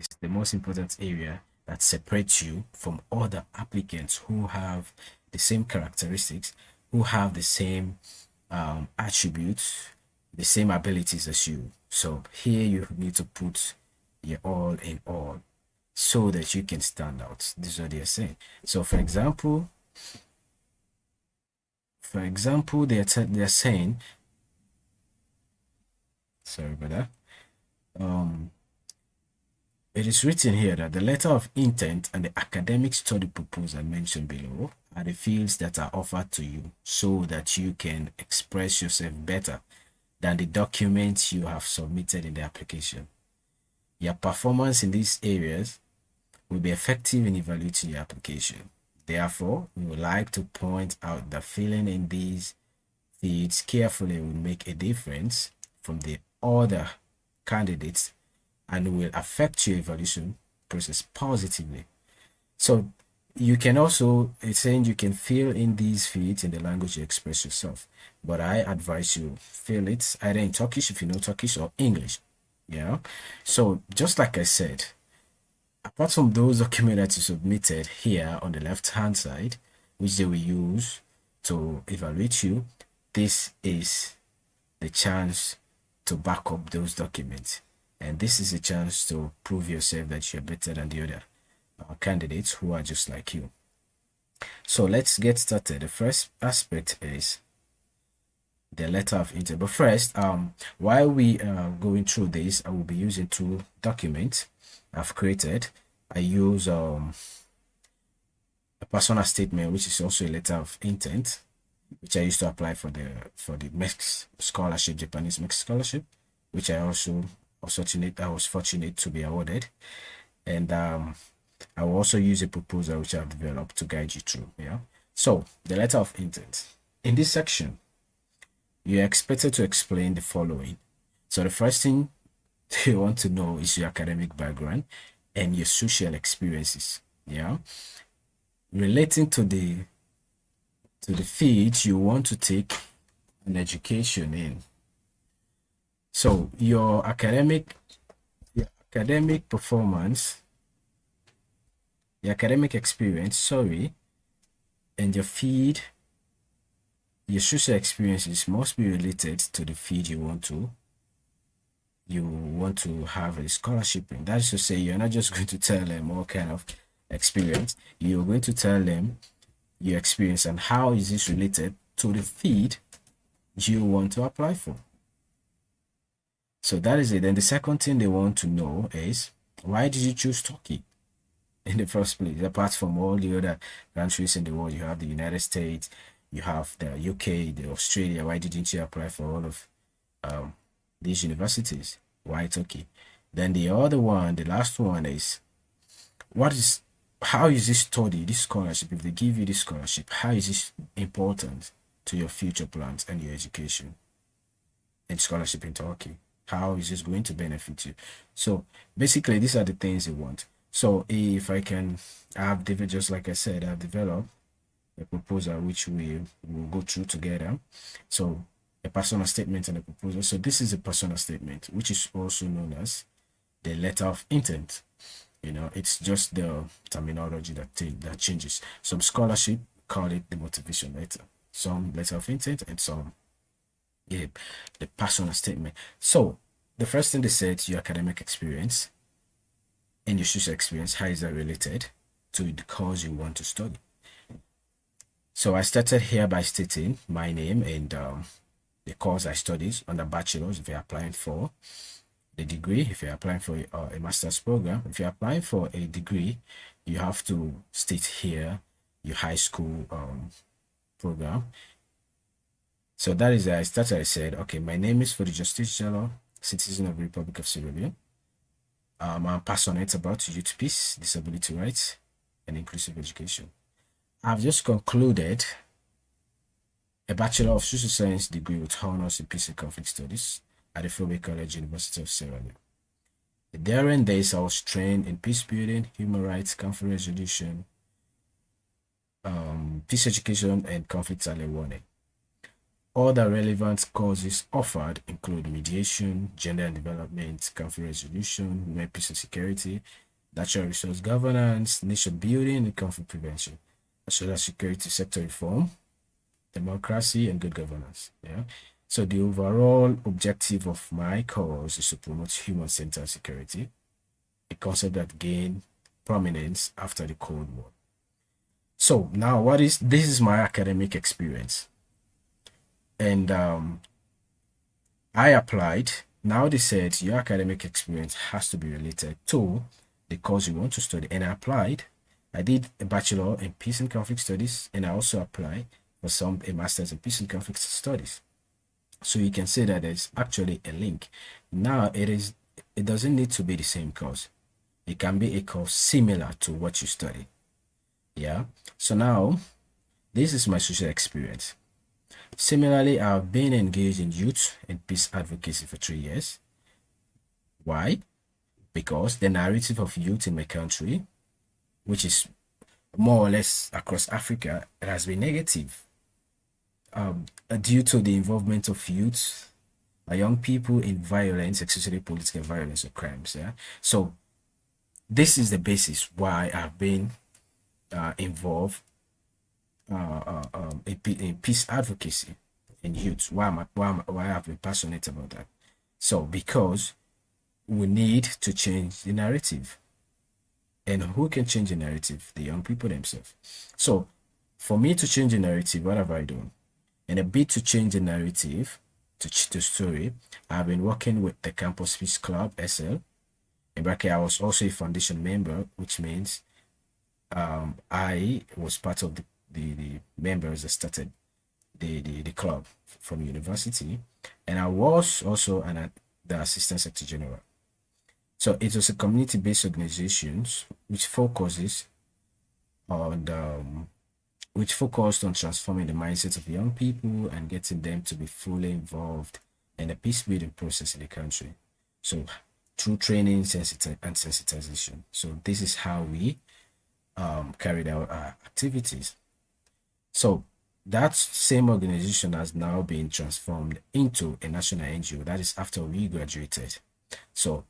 It's the most important area that separates you from other applicants who have the same characteristics, who have the same attributes, the same abilities as you. So here you need to put your all in all so that you can stand out. This is what they're saying. So for example, they're saying, sorry about that. It is written here that the letter of intent and the academic study proposal mentioned below are the fields that are offered to you so that you can express yourself better than the documents you have submitted in the application. Your performance in these areas will be effective in evaluating your application. Therefore, we would like to point out that filling in these fields carefully will make a difference from the other candidates and will affect your evaluation process positively. So you can also, it's saying you can fill in these fields in the language you express yourself, but I advise you fill it either in Turkish if you know Turkish or English. Yeah. So just like I said, apart from those documents that you submitted here on the left hand side, which they will use to evaluate you, this is the chance to back up those documents. And this is a chance to prove yourself that you're better than the other candidates who are just like you. So let's get started. The first aspect is the letter of intent. But first, while we are going through this, I will be using two documents I've created. I use a personal statement, which is also a letter of intent, which I used to apply for the MEX scholarship, Japanese MEX scholarship, which I was fortunate to be awarded. And I will also use a proposal which I've developed to guide you through. Yeah. So the letter of intent. In this section, you're expected to explain the following. So the first thing you want to know is your academic background and your social experiences. Yeah. Relating to the field you want to take an education in. So your academic performance, your academic experience, sorry, and your field, your social experiences must be related to the field you want to have a scholarship in. That is to say, you're not just going to tell them what kind of experience. You're going to tell them your experience and how is this related to the field you want to apply for. So that is it. Then the second thing they want to know is, why did you choose Turkey in the first place? Apart from all the other countries in the world, you have the United States, you have the UK, the Australia. Why didn't you apply for all of these universities? Why Turkey? Then the other one, the last one is, how is this study, this scholarship, if they give you this scholarship, how is this important to your future plans and your education and scholarship in Turkey? How is this going to benefit you? So basically, these are the things they want. So if I can, just like I said, I've developed a proposal which we will go through together. So a personal statement and a proposal. So this is a personal statement, which is also known as the letter of intent. You know, it's just the terminology that changes. Some scholarship call it the motivation letter, some letter of intent, and some the personal statement. So the first thing they said, your academic experience and your social experience, how is that related to the course you want to study? So I started here by stating my name and the course I studied on the bachelor's if you're applying for the degree, if you're applying for a master's program. If you're applying for a degree, you have to state here your high school program. So that is I started. I said, okay, my name is for the Justiciar, citizen of the Republic of Sierra Leone. I'm passionate about youth peace, disability rights, and inclusive education. I've just concluded a Bachelor of Social Science degree with honors in peace and conflict studies at the Fulbright College, University of Sierra Leone. During this, I was trained in peace building, human rights, conflict resolution, peace education, and conflict early warning. Other relevant courses offered include mediation, gender and development, conflict resolution, women, peace and security, natural resource governance, nation building, and conflict prevention, as well as security sector reform, democracy, and good governance. Yeah. So the overall objective of my course is to promote human-centered security, a concept that gained prominence after the Cold War. So now this is my academic experience. And I applied. Now they said your academic experience has to be related to the course you want to study. And I applied. I did a bachelor in peace and conflict studies, and I also applied for a master's in peace and conflict studies. So you can say that there's actually a link. Now it doesn't need to be the same course. It can be a course similar to what you study. Yeah. So now this is my social experience. Similarly, I've been engaged in youth and peace advocacy for 3 years. Why? Because the narrative of youth in my country, which is more or less across Africa, it has been negative. Due to the involvement of youth, young people in violence, especially political violence or crimes. Yeah. So this is the basis why I've been involved in peace advocacy in youth. Why I've been passionate about that. So because we need to change the narrative. And who can change the narrative? The young people themselves. So for me to change the narrative, what have I done? In a bid to change the narrative, to the story, I've been working with the Campus Peace Club, SL. In bracket, I was also a foundation member, which means I was part of the members that started the club from university, and I was also the assistant secretary general. So it was a community-based organization which focused on transforming the mindset of young people and getting them to be fully involved in the peace building process in the country. So through training and sensitization. So this is how we carried out our activities. So that same organization has now been transformed into a national NGO. That is after we graduated. So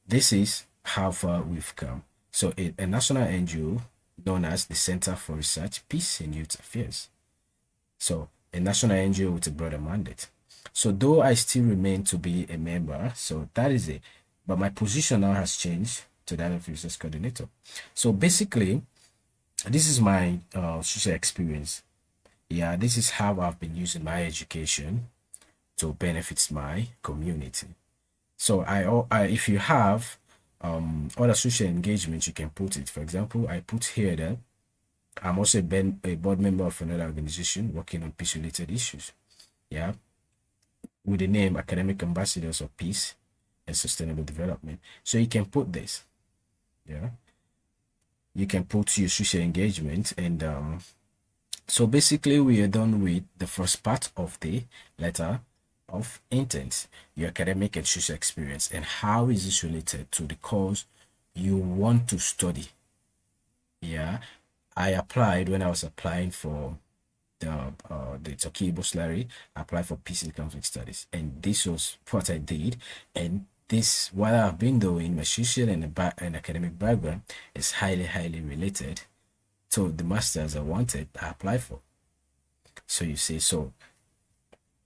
this is how far we've come. So a national NGO known as the Center for Research, Peace and Youth Affairs. So a national NGO with a broader mandate. So though I still remain to be a member, so that is it. But my position now has changed to that of research coordinator. So basically, this is my social experience. Yeah, this is how I've been using my education to benefit my community. So if you have other social engagement, you can put it. For example, I put here that I'm also a board member of another organization working on peace-related issues. Yeah, with the name Academic Ambassadors of Peace and Sustainable Development. So you can put this. Yeah, you can put your social engagement, and so basically we are done with the first part of the letter of intent, your academic and social experience, and how is this related to the course you want to study. Yeah, I applied when I was applying for the Turkey Bursary. I applied for peace and conflict studies, and this was what I did. And this, what I've been doing, my social and academic background, is highly related to the masters I applied for. So you see, so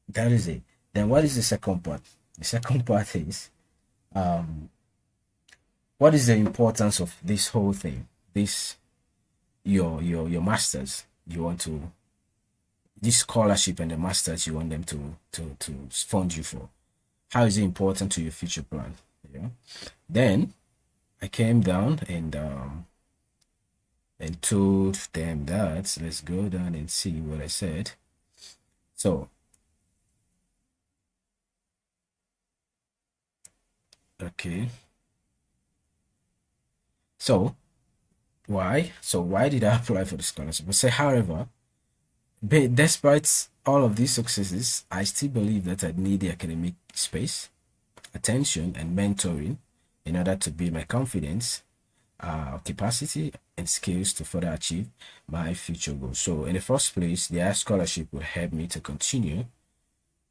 that is it. Then what is the second part? The second part is what is the importance of this whole thing? This your masters you want to, this scholarship and the masters you want them to fund you for. How is it important to your future plan? Yeah. Then I came down and told them that, let's go down and see what I said. So okay, so why did I apply for the scholarship? I say, however, despite all of these successes, I still believe that I need the academic space, attention, and mentoring in order to build my confidence, capacity, and skills to further achieve my future goals. So in the first place, the scholarship will help me to continue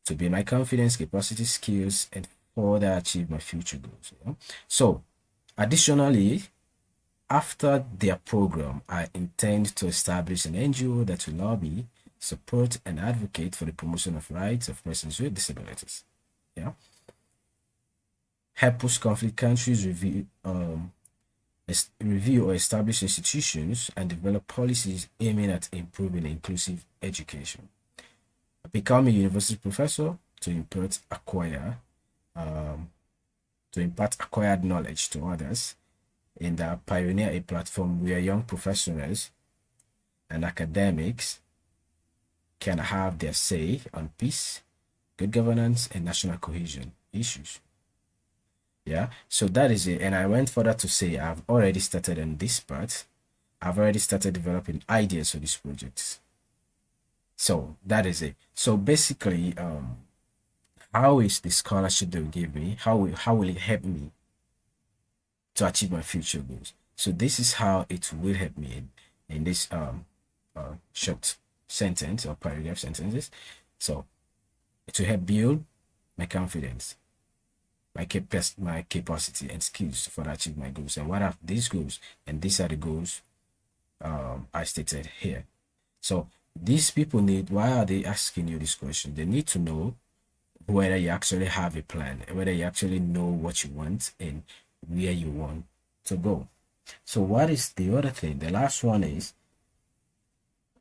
to build my confidence, capacity, skills, and further achieve my future goals. So, additionally, after their program, I intend to establish an NGO that will lobby, support, and advocate for the promotion of rights of persons with disabilities. Yeah. Help post-conflict countries review or establish institutions and develop policies aiming at improving inclusive education. Become a university professor to impart acquired knowledge to others, and pioneer a platform where young professionals and academics can have their say on peace, good governance, and national cohesion issues. Yeah, so that is it. And I went further to say I've already started on this part. I've already started developing ideas for these projects. So that is it. So basically, how is the scholarship they will give me? How will it help me to achieve my future goals? So this is how it will help me in this short sentence or paragraph sentences. So it will help build my confidence, my capacity and skills for achieve my goals. And what are these goals? And these are the goals I stated here. So these people need, why are they asking you this question? They need to know whether you actually have a plan, whether you actually know what you want and where you want to go. So what is the other thing? The last one is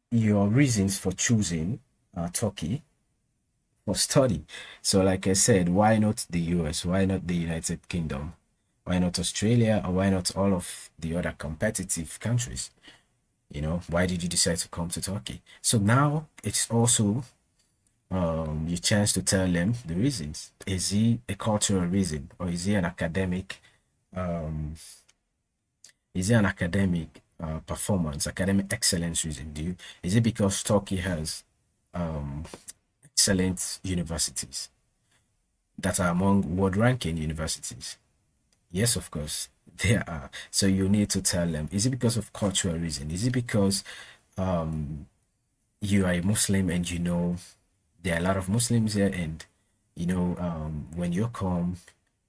your reasons for choosing Turkey for study. So like I said, why not the US? Why not the United Kingdom? Why not Australia? Or why not all of the other competitive countries? You know, why did you decide to come to Turkey? So now it's also your chance to tell them the reasons. Is it a cultural reason, or is it an academic performance, academic excellence reason? Is it because Turkey has excellent universities that are among world ranking universities? Yes, of course, there are. So you need to tell them, is it because of cultural reason? Is it because you are a Muslim and you know there are a lot of Muslims here, and you know when you come,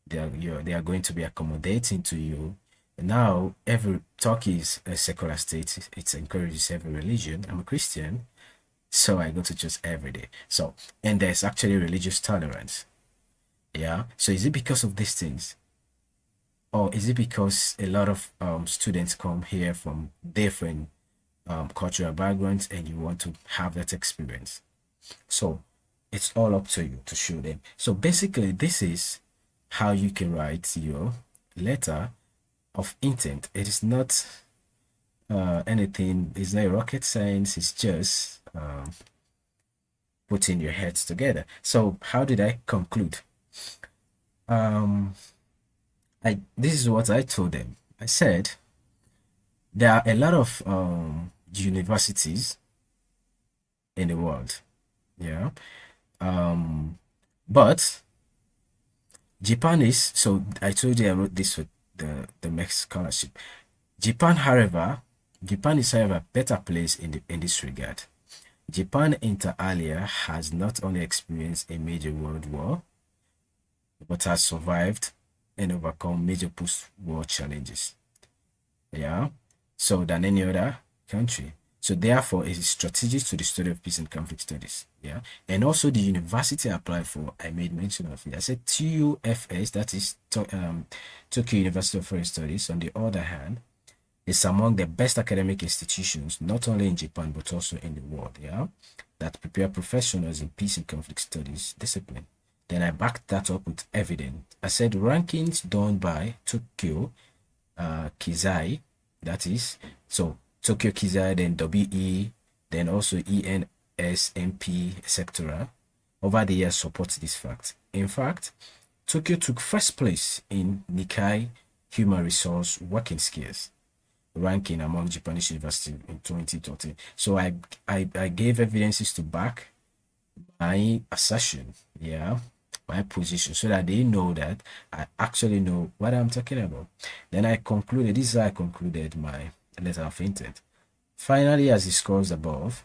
they are going to be accommodating to you. Now, every Turkey is a secular state. It encourages every religion. I'm a Christian, so I go to church every day. So, and there's actually religious tolerance. Yeah. So is it because of these things? Or is it because a lot of students come here from different cultural backgrounds and you want to have that experience? So it's all up to you to show them. So basically, this is how you can write your letter of intent. It is not anything, it's not rocket science, it's just putting your heads together. So how did I conclude? This is what I told them. I said there are a lot of universities in the world. Yeah. But Japan is, so I told you I wrote this with the Max scholarship. Japan is however a better place in this regard. Japan inter alia has not only experienced a major world war, but has survived and overcome major post-war challenges. Yeah. So than any other country. So therefore, it is strategic to the study of peace and conflict studies. Yeah. And also the university I applied for, I made mention of it. I said TUFS, that is Tokyo University of Foreign Studies, on the other hand, is among the best academic institutions, not only in Japan, but also in the world, yeah, that prepare professionals in peace and conflict studies discipline. Then I backed that up with evidence. I said rankings done by Tokyo Kizai, that is, so Tokyo Kizai, then WE, then also ENSMP, etc. over the years supports this fact. In fact, Tokyo took first place in Nikkei Human Resource Working Skills ranking among Japanese universities in 2013. So I gave evidences to back my assertion, yeah, my position, so that they know that I actually know what I'm talking about. Then I concluded, this is how I concluded my letter of intent. Finally, as discussed above,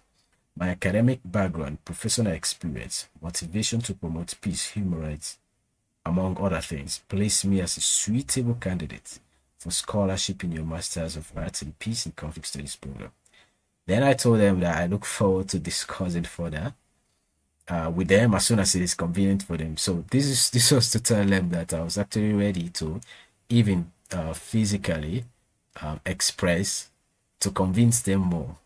My academic background, professional experience, motivation to promote peace, human rights, among other things, place me as a suitable candidate for scholarship in your Masters of Arts in Peace and Conflict Studies program. Then I told them that I look forward to discussing further with them as soon as it is convenient for them. So this was to tell them that I was actually ready to even physically express to convince them more.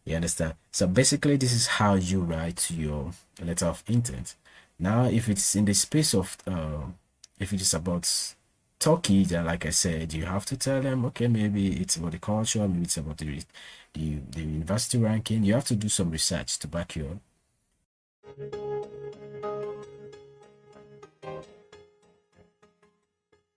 You understand? So basically, this is how you write your letter of intent. Now, if it's in the space of, if it is about Turkey, then like I said, you have to tell them, okay, maybe it's about the culture, maybe it's about the university ranking. You have to do some research to back your